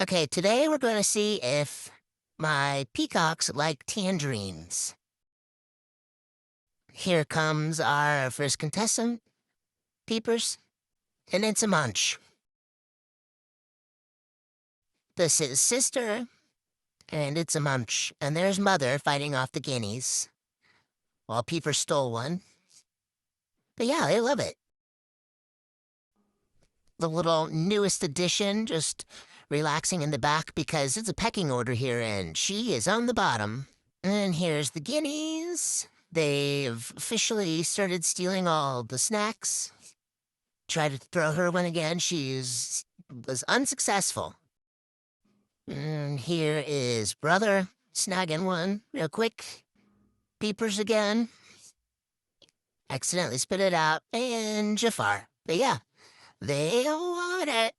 Okay, today we're going to see if my peacocks like tangerines. Here comes our first contestant, Peepers, and it's a munch. This is sister, and it's a munch. And there's mother fighting off the guineas, while Peepers stole one. But yeah, they love it. The little newest addition just relaxing in the back because it's a pecking order here, and she is on the bottom. And here's the guineas. They've officially started stealing all the snacks. Tried to throw her one again. Was unsuccessful. And here is brother snagging one real quick. Peepers again. Accidentally spit it out. And Jafar. But yeah, they want it.